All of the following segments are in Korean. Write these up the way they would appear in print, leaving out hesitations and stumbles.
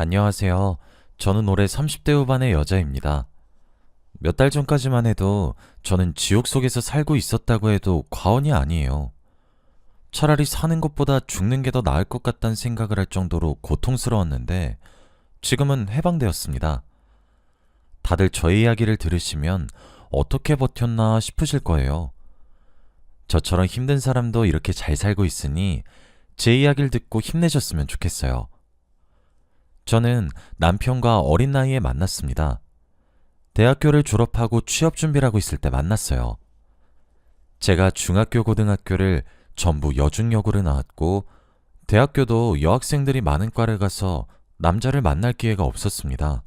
안녕하세요. 저는 올해 30대 후반의 여자입니다. 몇 달 전까지만 해도 저는 지옥 속에서 살고 있었다고 해도 과언이 아니에요. 차라리 사는 것보다 죽는 게 더 나을 것 같다는 생각을 할 정도로 고통스러웠는데 지금은 해방되었습니다. 다들 저의 이야기를 들으시면 어떻게 버텼나 싶으실 거예요. 저처럼 힘든 사람도 이렇게 잘 살고 있으니 제 이야기를 듣고 힘내셨으면 좋겠어요. 저는 남편과 어린 나이에 만났습니다. 대학교를 졸업하고 취업 준비를 하고 있을 때 만났어요. 제가 중학교, 고등학교를 전부 여중여고를 나왔고 대학교도 여학생들이 많은 과를 가서 남자를 만날 기회가 없었습니다.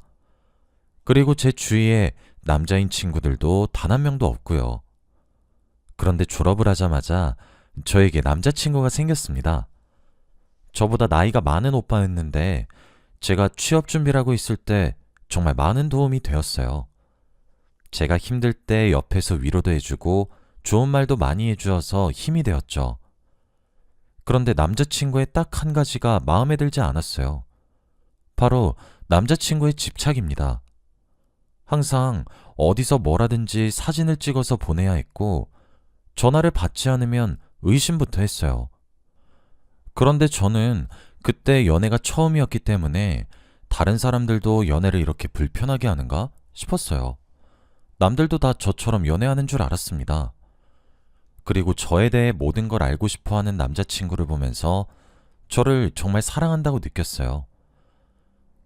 그리고 제 주위에 남자인 친구들도 단 한 명도 없고요. 그런데 졸업을 하자마자 저에게 남자친구가 생겼습니다. 저보다 나이가 많은 오빠였는데 제가 취업 준비를 하고 있을 때 정말 많은 도움이 되었어요. 제가 힘들 때 옆에서 위로도 해주고 좋은 말도 많이 해주어서 힘이 되었죠. 그런데 남자친구의 딱 한 가지가 마음에 들지 않았어요. 바로 남자친구의 집착입니다. 항상 어디서 뭐라든지 사진을 찍어서 보내야 했고 전화를 받지 않으면 의심부터 했어요. 그런데 저는 그때 연애가 처음이었기 때문에 다른 사람들도 연애를 이렇게 불편하게 하는가 싶었어요. 남들도 다 저처럼 연애하는 줄 알았습니다. 그리고 저에 대해 모든 걸 알고 싶어 하는 남자친구를 보면서 저를 정말 사랑한다고 느꼈어요.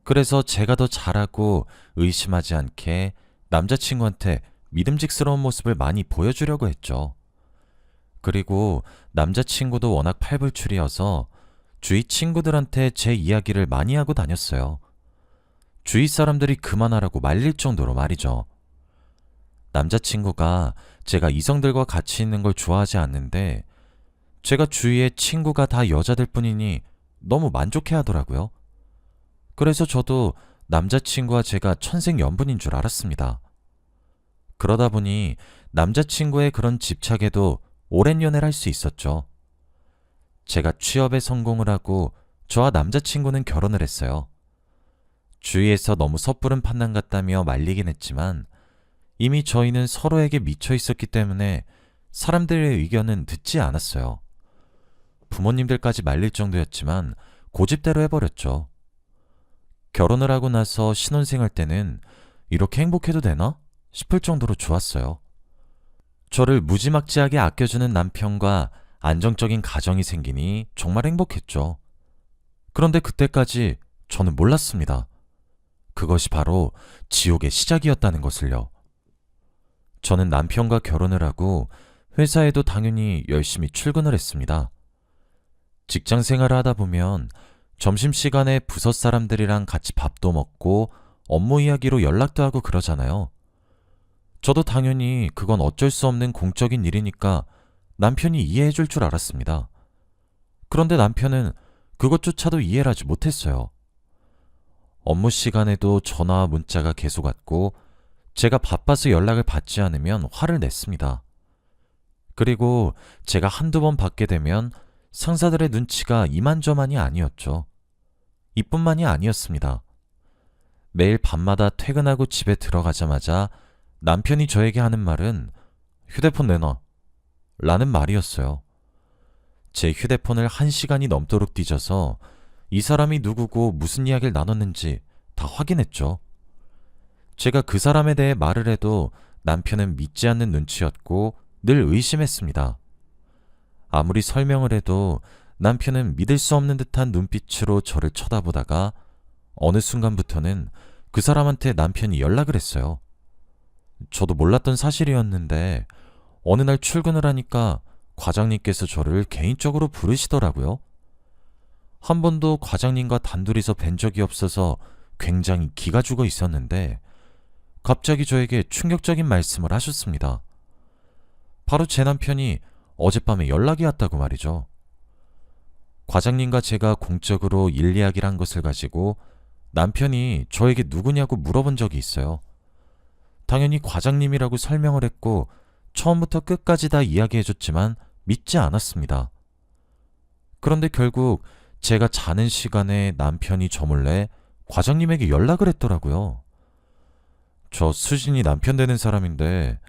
그래서 제가 더 잘하고 의심하지 않게 남자친구한테 믿음직스러운 모습을 많이 보여주려고 했죠. 그리고 남자친구도 워낙 팔불출이어서 주위 친구들한테 제 이야기를 많이 하고 다녔어요. 주위 사람들이 그만하라고 말릴 정도로 말이죠. 남자친구가 제가 이성들과 같이 있는 걸 좋아하지 않는데 제가 주위에 친구가 다 여자들 뿐이니 너무 만족해 하더라고요. 그래서 저도 남자친구와 제가 천생연분인 줄 알았습니다. 그러다 보니 남자친구의 그런 집착에도 오랜 연애를 할 수 있었죠. 제가 취업에 성공을 하고 저와 남자친구는 결혼을 했어요. 주위에서 너무 섣부른 판단 같다며 말리긴 했지만 이미 저희는 서로에게 미쳐 있었기 때문에 사람들의 의견은 듣지 않았어요. 부모님들까지 말릴 정도였지만 고집대로 해버렸죠. 결혼을 하고 나서 신혼생활 때는 이렇게 행복해도 되나? 싶을 정도로 좋았어요. 저를 무지막지하게 아껴주는 남편과 안정적인 가정이 생기니 정말 행복했죠. 그런데 그때까지 저는 몰랐습니다. 그것이 바로 지옥의 시작이었다는 것을요. 저는 남편과 결혼을 하고 회사에도 당연히 열심히 출근을 했습니다. 직장 생활을 하다 보면 점심시간에 부서 사람들이랑 같이 밥도 먹고 업무 이야기로 연락도 하고 그러잖아요. 저도 당연히 그건 어쩔 수 없는 공적인 일이니까 남편이 이해해 줄 줄 알았습니다. 그런데 남편은 그것조차도 이해를 하지 못했어요. 업무 시간에도 전화와 문자가 계속 왔고 제가 바빠서 연락을 받지 않으면 화를 냈습니다. 그리고 제가 한두 번 받게 되면 상사들의 눈치가 이만저만이 아니었죠. 이뿐만이 아니었습니다. 매일 밤마다 퇴근하고 집에 들어가자마자 남편이 저에게 하는 말은 휴대폰 내놔 라는 말이었어요. 제 휴대폰을 1시간이 넘도록 뒤져서 이 사람이 누구고 무슨 이야기를 나눴는지 다 확인했죠. 제가 그 사람에 대해 말을 해도 남편은 믿지 않는 눈치였고 늘 의심했습니다. 아무리 설명을 해도 남편은 믿을 수 없는 듯한 눈빛으로 저를 쳐다보다가 어느 순간부터는 그 사람한테 남편이 연락을 했어요. 저도 몰랐던 사실이었는데 어느 날 출근을 하니까 과장님께서 저를 개인적으로 부르시더라고요. 한 번도 과장님과 단둘이서 뵌 적이 없어서 굉장히 기가 죽어 있었는데 갑자기 저에게 충격적인 말씀을 하셨습니다. 바로 제 남편이 어젯밤에 연락이 왔다고 말이죠. 과장님과 제가 공적으로 일 이야기를 한 것을 가지고 남편이 저에게 누구냐고 물어본 적이 있어요. 당연히 과장님이라고 설명을 했고 처음부터 끝까지 다 이야기해줬지만 믿지 않았습니다. 그런데 결국 제가 자는 시간에 남편이 저 몰래 과장님에게 연락을 했더라고요. 저 수진이 남편 되는 사람인데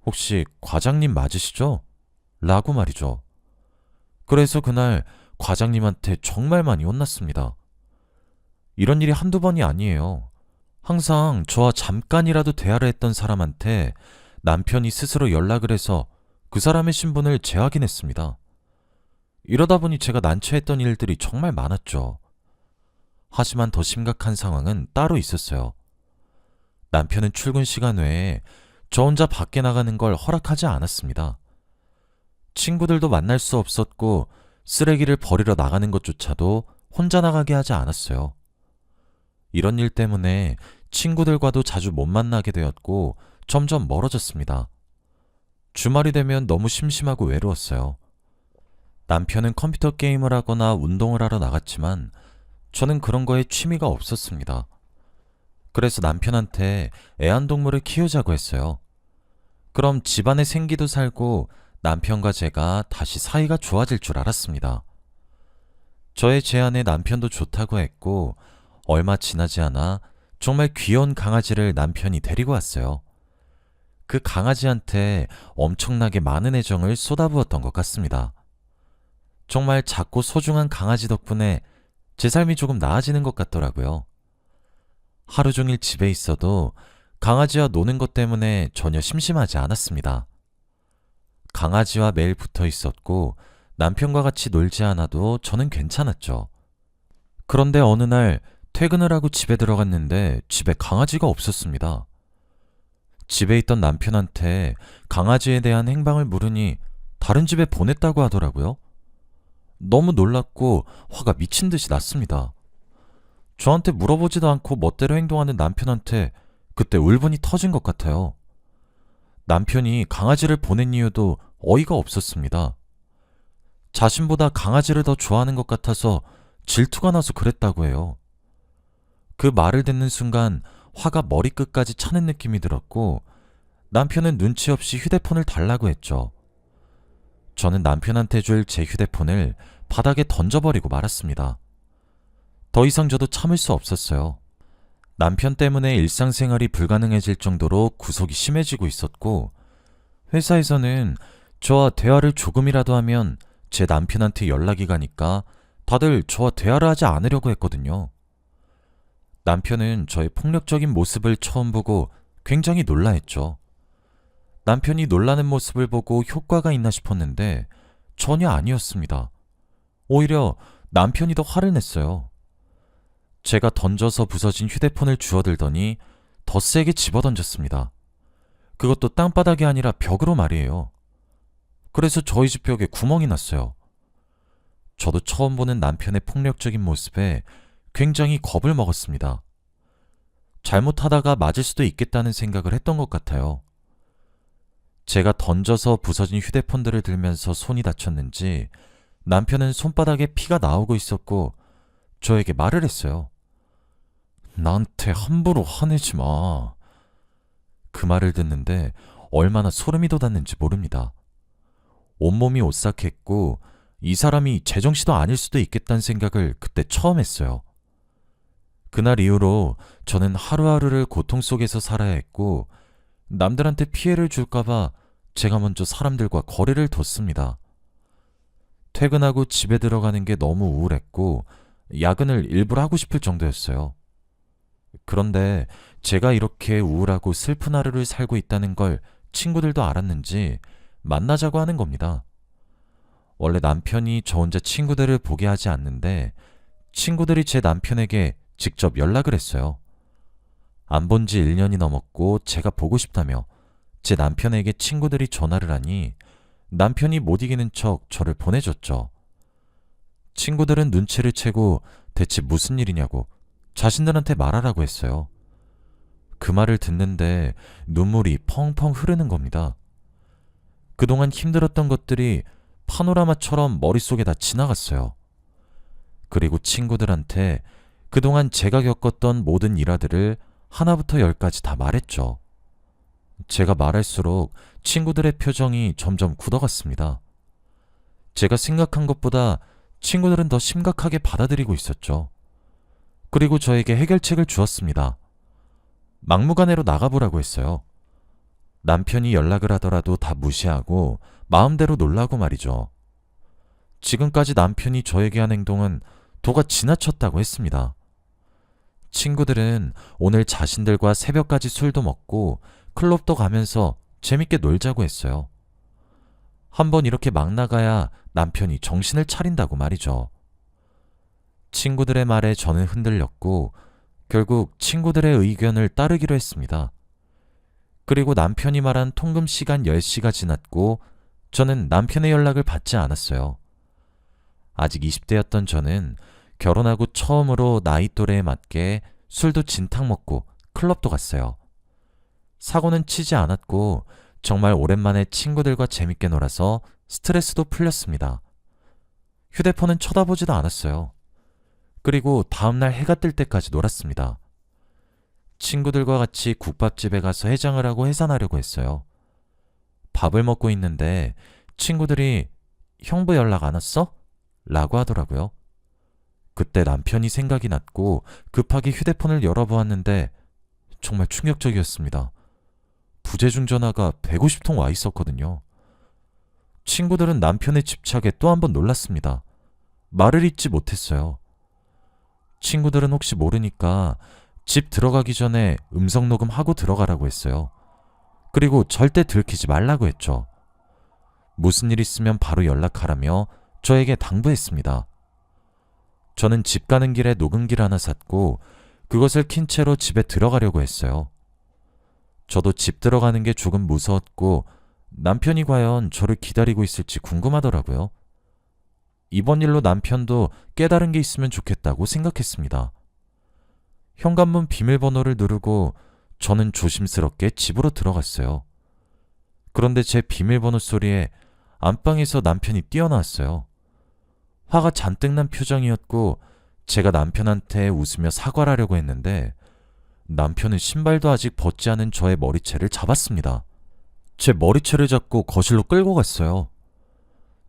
혹시 과장님 맞으시죠? 라고 말이죠. 그래서 그날 과장님한테 정말 많이 혼났습니다. 이런 일이 한두 번이 아니에요. 항상 저와 잠깐이라도 대화를 했던 사람한테 남편이 스스로 연락을 해서 그 사람의 신분을 재확인했습니다. 이러다 보니 제가 난처했던 일들이 정말 많았죠. 하지만 더 심각한 상황은 따로 있었어요. 남편은 출근 시간 외에 저 혼자 밖에 나가는 걸 허락하지 않았습니다. 친구들도 만날 수 없었고 쓰레기를 버리러 나가는 것조차도 혼자 나가게 하지 않았어요. 이런 일 때문에 친구들과도 자주 못 만나게 되었고 점점 멀어졌습니다. 주말이 되면 너무 심심하고 외로웠어요. 남편은 컴퓨터 게임을 하거나 운동을 하러 나갔지만 저는 그런 거에 취미가 없었습니다. 그래서 남편한테 애완동물을 키우자고 했어요. 그럼 집안에 생기도 살고 남편과 제가 다시 사이가 좋아질 줄 알았습니다. 저의 제안에 남편도 좋다고 했고 얼마 지나지 않아 정말 귀여운 강아지를 남편이 데리고 왔어요. 그 강아지한테 엄청나게 많은 애정을 쏟아부었던 것 같습니다. 정말 작고 소중한 강아지 덕분에 제 삶이 조금 나아지는 것 같더라고요. 하루 종일 집에 있어도 강아지와 노는 것 때문에 전혀 심심하지 않았습니다. 강아지와 매일 붙어 있었고 남편과 같이 놀지 않아도 저는 괜찮았죠. 그런데 어느 날 퇴근을 하고 집에 들어갔는데 집에 강아지가 없었습니다. 집에 있던 남편한테 강아지에 대한 행방을 물으니 다른 집에 보냈다고 하더라고요. 너무 놀랐고 화가 미친 듯이 났습니다. 저한테 물어보지도 않고 멋대로 행동하는 남편한테 그때 울분이 터진 것 같아요. 남편이 강아지를 보낸 이유도 어이가 없었습니다. 자신보다 강아지를 더 좋아하는 것 같아서 질투가 나서 그랬다고 해요. 그 말을 듣는 순간 화가 머리끝까지 차는 느낌이 들었고 남편은 눈치 없이 휴대폰을 달라고 했죠. 저는 남편한테 줄 제 휴대폰을 바닥에 던져버리고 말았습니다. 더 이상 저도 참을 수 없었어요. 남편 때문에 일상생활이 불가능해질 정도로 구속이 심해지고 있었고 회사에서는 저와 대화를 조금이라도 하면 제 남편한테 연락이 가니까 다들 저와 대화를 하지 않으려고 했거든요. 남편은 저의 폭력적인 모습을 처음 보고 굉장히 놀라했죠. 남편이 놀라는 모습을 보고 효과가 있나 싶었는데 전혀 아니었습니다. 오히려 남편이 더 화를 냈어요. 제가 던져서 부서진 휴대폰을 주워들더니 더 세게 집어던졌습니다. 그것도 땅바닥이 아니라 벽으로 말이에요. 그래서 저희 집 벽에 구멍이 났어요. 저도 처음 보는 남편의 폭력적인 모습에 굉장히 겁을 먹었습니다. 잘못하다가 맞을 수도 있겠다는 생각을 했던 것 같아요. 제가 던져서 부서진 휴대폰들을 들면서 손이 다쳤는지 남편은 손바닥에 피가 나오고 있었고 저에게 말을 했어요. 나한테 함부로 화내지 마. 그 말을 듣는데 얼마나 소름이 돋았는지 모릅니다. 온몸이 오싹했고 이 사람이 제정신도 아닐 수도 있겠다는 생각을 그때 처음 했어요. 그날 이후로 저는 하루하루를 고통 속에서 살아야 했고 남들한테 피해를 줄까봐 제가 먼저 사람들과 거리를 뒀습니다. 퇴근하고 집에 들어가는 게 너무 우울했고 야근을 일부러 하고 싶을 정도였어요. 그런데 제가 이렇게 우울하고 슬픈 하루를 살고 있다는 걸 친구들도 알았는지 만나자고 하는 겁니다. 원래 남편이 저 혼자 친구들을 보게 하지 않는데 친구들이 제 남편에게 직접 연락을 했어요. 안 본 지 1년이 넘었고 제가 보고 싶다며 제 남편에게 친구들이 전화를 하니 남편이 못 이기는 척 저를 보내줬죠. 친구들은 눈치를 채고 대체 무슨 일이냐고 자신들한테 말하라고 했어요. 그 말을 듣는데 눈물이 펑펑 흐르는 겁니다. 그동안 힘들었던 것들이 파노라마처럼 머릿속에 다 지나갔어요. 그리고 친구들한테 그동안 제가 겪었던 모든 일화들을 하나부터 열까지 다 말했죠. 제가 말할수록 친구들의 표정이 점점 굳어갔습니다. 제가 생각한 것보다 친구들은 더 심각하게 받아들이고 있었죠. 그리고 저에게 해결책을 주었습니다. 막무가내로 나가보라고 했어요. 남편이 연락을 하더라도 다 무시하고 마음대로 놀라고 말이죠. 지금까지 남편이 저에게 한 행동은 도가 지나쳤다고 했습니다. 친구들은 오늘 자신들과 새벽까지 술도 먹고 클럽도 가면서 재밌게 놀자고 했어요. 한번 이렇게 막 나가야 남편이 정신을 차린다고 말이죠. 친구들의 말에 저는 흔들렸고 결국 친구들의 의견을 따르기로 했습니다. 그리고 남편이 말한 통금 시간 10시가 지났고 저는 남편의 연락을 받지 않았어요. 아직 20대였던 저는 결혼하고 처음으로 나이 또래에 맞게 술도 진탕 먹고 클럽도 갔어요. 사고는 치지 않았고 정말 오랜만에 친구들과 재밌게 놀아서 스트레스도 풀렸습니다. 휴대폰은 쳐다보지도 않았어요. 그리고 다음날 해가 뜰 때까지 놀았습니다. 친구들과 같이 국밥집에 가서 해장을 하고 해산하려고 했어요. 밥을 먹고 있는데 친구들이 형부 연락 안 왔어? 라고 하더라고요. 그때 남편이 생각이 났고 급하게 휴대폰을 열어보았는데 정말 충격적이었습니다. 부재중 전화가 150통 와 있었거든요. 친구들은 남편의 집착에 또 한 번 놀랐습니다. 말을 잇지 못했어요. 친구들은 혹시 모르니까 집 들어가기 전에 음성 녹음하고 들어가라고 했어요. 그리고 절대 들키지 말라고 했죠. 무슨 일 있으면 바로 연락하라며 저에게 당부했습니다. 저는 집 가는 길에 녹음기를 하나 샀고 그것을 킨 채로 집에 들어가려고 했어요. 저도 집 들어가는 게 조금 무서웠고 남편이 과연 저를 기다리고 있을지 궁금하더라고요. 이번 일로 남편도 깨달은 게 있으면 좋겠다고 생각했습니다. 현관문 비밀번호를 누르고 저는 조심스럽게 집으로 들어갔어요. 그런데 제 비밀번호 소리에 안방에서 남편이 뛰어나왔어요. 화가 잔뜩 난 표정이었고 제가 남편한테 웃으며 사과를 하려고 했는데 남편은 신발도 아직 벗지 않은 저의 머리채를 잡았습니다. 제 머리채를 잡고 거실로 끌고 갔어요.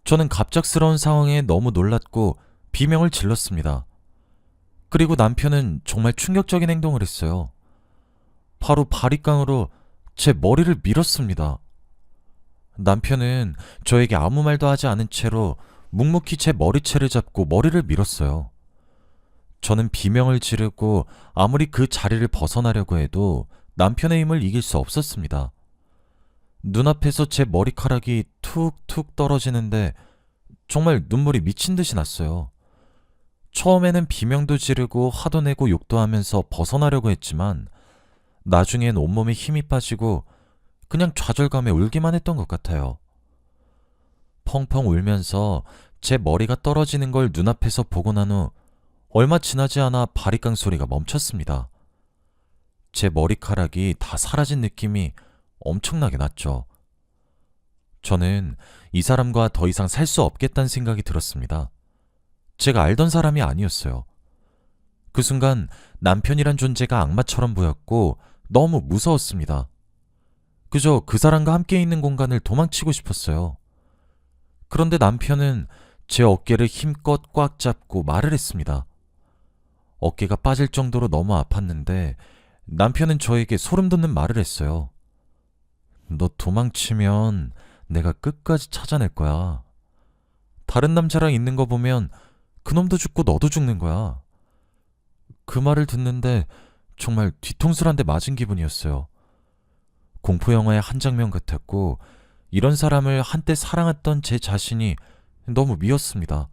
저는 갑작스러운 상황에 너무 놀랐고 비명을 질렀습니다. 그리고 남편은 정말 충격적인 행동을 했어요. 바로 바리깡으로 제 머리를 밀었습니다. 남편은 저에게 아무 말도 하지 않은 채로 묵묵히 제 머리채를 잡고 머리를 밀었어요. 저는 비명을 지르고 아무리 그 자리를 벗어나려고 해도 남편의 힘을 이길 수 없었습니다. 눈앞에서 제 머리카락이 툭툭 떨어지는데 정말 눈물이 미친 듯이 났어요. 처음에는 비명도 지르고 화도 내고 욕도 하면서 벗어나려고 했지만 나중엔 온몸에 힘이 빠지고 그냥 좌절감에 울기만 했던 것 같아요. 펑펑 울면서 제 머리가 떨어지는 걸 눈앞에서 보고 난 후 얼마 지나지 않아 바리깡 소리가 멈췄습니다. 제 머리카락이 다 사라진 느낌이 엄청나게 났죠. 저는 이 사람과 더 이상 살 수 없겠다는 생각이 들었습니다. 제가 알던 사람이 아니었어요. 그 순간 남편이란 존재가 악마처럼 보였고 너무 무서웠습니다. 그저 그 사람과 함께 있는 공간을 도망치고 싶었어요. 그런데 남편은 제 어깨를 힘껏 꽉 잡고 말을 했습니다. 어깨가 빠질 정도로 너무 아팠는데 남편은 저에게 소름 돋는 말을 했어요. 너 도망치면 내가 끝까지 찾아낼 거야. 다른 남자랑 있는 거 보면 그놈도 죽고 너도 죽는 거야. 그 말을 듣는데 정말 뒤통수를 한 대 맞은 기분이었어요. 공포영화의 한 장면 같았고 이런 사람을 한때 사랑했던 제 자신이 너무 미웠습니다.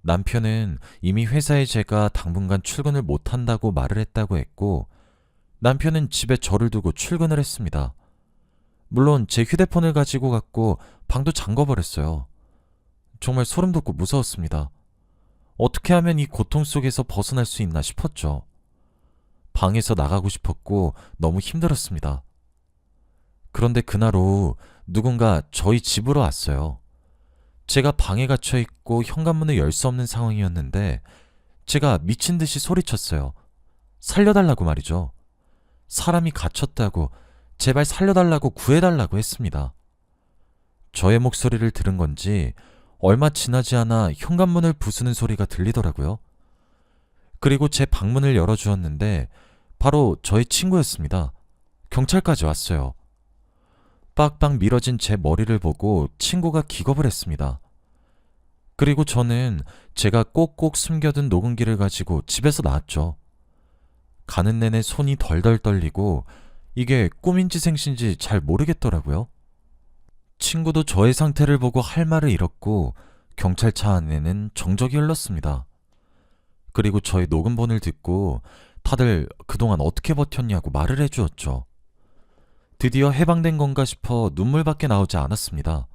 남편은 이미 회사에 제가 당분간 출근을 못한다고 말을 했다고 했고 남편은 집에 저를 두고 출근을 했습니다. 물론 제 휴대폰을 가지고 갔고 방도 잠궈버렸어요. 정말 소름 돋고 무서웠습니다. 어떻게 하면 이 고통 속에서 벗어날 수 있나 싶었죠. 방에서 나가고 싶었고 너무 힘들었습니다. 그런데 그날 오후 누군가 저희 집으로 왔어요. 제가 방에 갇혀 있고 현관문을 열 수 없는 상황이었는데 제가 미친 듯이 소리쳤어요. 살려달라고 말이죠. 사람이 갇혔다고 제발 살려달라고 구해달라고 했습니다. 저의 목소리를 들은 건지 얼마 지나지 않아 현관문을 부수는 소리가 들리더라고요. 그리고 제 방문을 열어주었는데 바로 저의 친구였습니다. 경찰까지 왔어요. 빡빡 밀어진 제 머리를 보고 친구가 기겁을 했습니다. 그리고 저는 제가 꼭꼭 숨겨둔 녹음기를 가지고 집에서 나왔죠. 가는 내내 손이 덜덜 떨리고 이게 꿈인지 생신지 잘 모르겠더라고요. 친구도 저의 상태를 보고 할 말을 잃었고 경찰차 안에는 정적이 흘렀습니다. 그리고 저의 녹음본을 듣고 다들 그동안 어떻게 버텼냐고 말을 해주었죠. 드디어 해방된 건가 싶어 눈물밖에 나오지 않았습니다.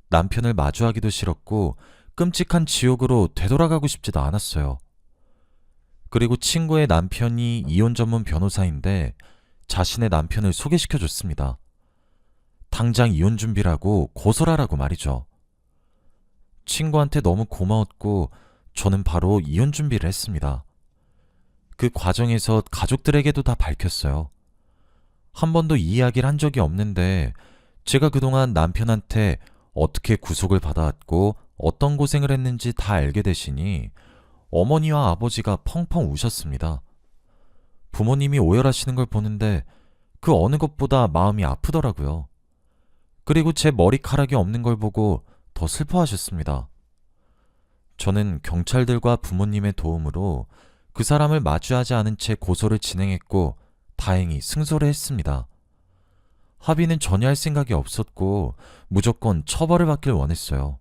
남편을 마주하기도 싫었고 끔찍한 지옥으로 되돌아가고 싶지도 않았어요. 그리고 친구의 남편이 이혼 전문 변호사인데 자신의 남편을 소개시켜줬습니다. 당장 이혼 준비라고 고소하라고 말이죠. 친구한테 너무 고마웠고 저는 바로 이혼 준비를 했습니다. 그 과정에서 가족들에게도 다 밝혔어요. 한 번도 이 이야기를 한 적이 없는데 제가 그동안 남편한테 어떻게 구속을 받아왔고 어떤 고생을 했는지 다 알게 되시니 어머니와 아버지가 펑펑 우셨습니다. 부모님이 오열하시는 걸 보는데 그 어느 것보다 마음이 아프더라고요. 그리고 제 머리카락이 없는 걸 보고 더 슬퍼하셨습니다. 저는 경찰들과 부모님의 도움으로 그 사람을 마주하지 않은 채 고소를 진행했고 다행히 승소를 했습니다. 합의는 전혀 할 생각이 없었고 무조건 처벌을 받길 원했어요.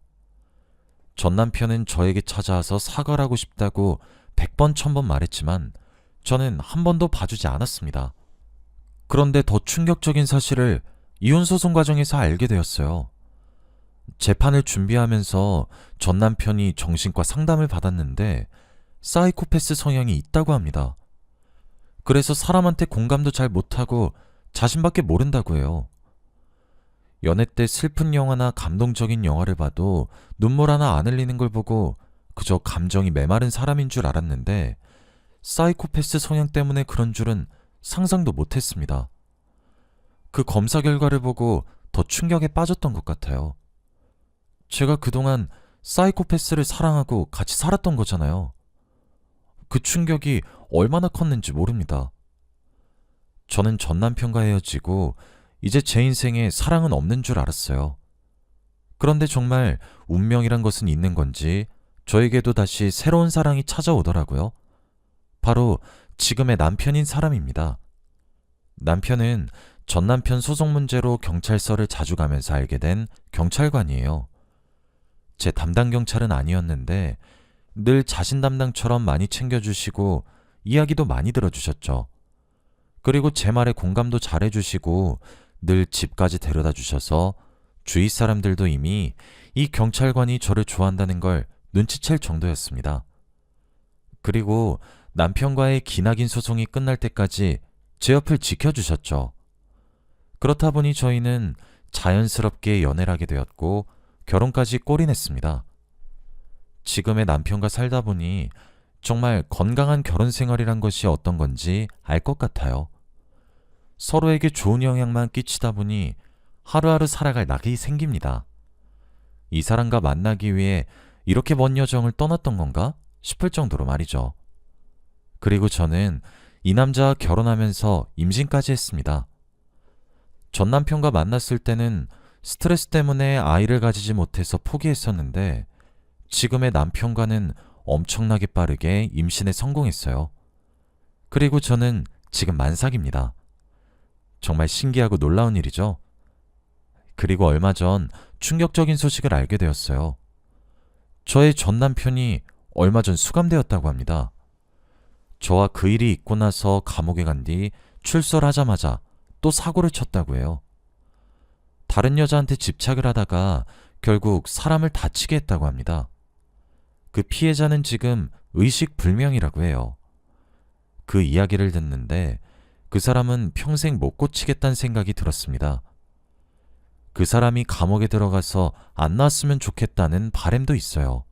전 남편은 저에게 찾아와서 사과를 하고 싶다고 100번 1000번 말했지만 저는 한 번도 봐주지 않았습니다. 그런데 더 충격적인 사실을 이혼소송 과정에서 알게 되었어요. 재판을 준비하면서 전 남편이 정신과 상담을 받았는데 사이코패스 성향이 있다고 합니다. 그래서 사람한테 공감도 잘 못하고 자신밖에 모른다고 해요. 연애 때 슬픈 영화나 감동적인 영화를 봐도 눈물 하나 안 흘리는 걸 보고 그저 감정이 메마른 사람인 줄 알았는데 사이코패스 성향 때문에 그런 줄은 상상도 못했습니다. 그 검사 결과를 보고 더 충격에 빠졌던 것 같아요. 제가 그동안 사이코패스를 사랑하고 같이 살았던 거잖아요. 그 충격이 얼마나 컸는지 모릅니다. 저는 전 남편과 헤어지고 이제 제 인생에 사랑은 없는 줄 알았어요. 그런데 정말 운명이란 것은 있는 건지 저에게도 다시 새로운 사랑이 찾아오더라고요. 바로 지금의 남편인 사람입니다. 남편은 전 남편 소송 문제로 경찰서를 자주 가면서 알게 된 경찰관이에요. 제 담당 경찰은 아니었는데 늘 자신 담당처럼 많이 챙겨주시고 이야기도 많이 들어주셨죠. 그리고 제 말에 공감도 잘해주시고 늘 집까지 데려다 주셔서 주위 사람들도 이미 이 경찰관이 저를 좋아한다는 걸 눈치챌 정도였습니다. 그리고 남편과의 기나긴 소송이 끝날 때까지 제 옆을 지켜주셨죠. 그렇다 보니 저희는 자연스럽게 연애를 하게 되었고 결혼까지 골인했습니다. 지금의 남편과 살다 보니 정말 건강한 결혼 생활이란 것이 어떤 건지 알 것 같아요. 서로에게 좋은 영향만 끼치다 보니 하루하루 살아갈 낙이 생깁니다. 이 사람과 만나기 위해 이렇게 먼 여정을 떠났던 건가 싶을 정도로 말이죠. 그리고 저는 이 남자와 결혼하면서 임신까지 했습니다. 전 남편과 만났을 때는 스트레스 때문에 아이를 가지지 못해서 포기했었는데 지금의 남편과는 엄청나게 빠르게 임신에 성공했어요. 그리고 저는 지금 만삭입니다. 정말 신기하고 놀라운 일이죠. 그리고 얼마 전 충격적인 소식을 알게 되었어요. 저의 전 남편이 얼마 전 수감되었다고 합니다. 저와 그 일이 있고 나서 감옥에 간 뒤 출소를 하자마자 또 사고를 쳤다고 해요. 다른 여자한테 집착을 하다가 결국 사람을 다치게 했다고 합니다. 그 피해자는 지금 의식불명이라고 해요. 그 이야기를 듣는데 그 사람은 평생 못 고치겠다는 생각이 들었습니다. 그 사람이 감옥에 들어가서 안 나왔으면 좋겠다는 바람도 있어요.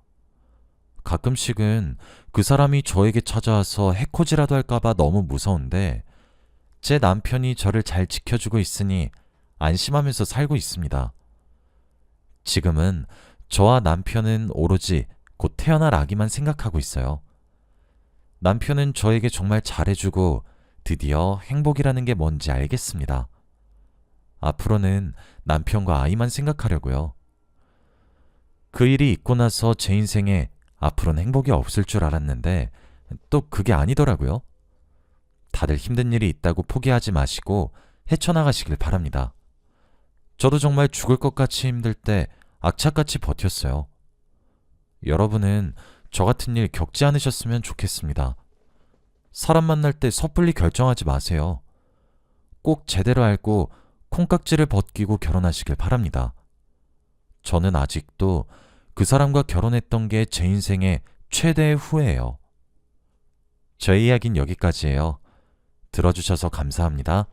가끔씩은 그 사람이 저에게 찾아와서 해코지라도 할까봐 너무 무서운데 제 남편이 저를 잘 지켜주고 있으니 안심하면서 살고 있습니다. 지금은 저와 남편은 오로지 곧 태어날 아기만 생각하고 있어요. 남편은 저에게 정말 잘해주고 드디어 행복이라는 게 뭔지 알겠습니다. 앞으로는 남편과 아이만 생각하려고요. 그 일이 있고 나서 제 인생에 앞으로는 행복이 없을 줄 알았는데 또 그게 아니더라고요. 다들 힘든 일이 있다고 포기하지 마시고 헤쳐나가시길 바랍니다. 저도 정말 죽을 것 같이 힘들 때 악착같이 버텼어요. 여러분은 저 같은 일 겪지 않으셨으면 좋겠습니다. 사람 만날 때 섣불리 결정하지 마세요. 꼭 제대로 알고 콩깍지를 벗기고 결혼하시길 바랍니다. 저는 아직도 그 사람과 결혼했던 게 제 인생의 최대의 후회예요. 저의 이야기는 여기까지예요. 들어주셔서 감사합니다.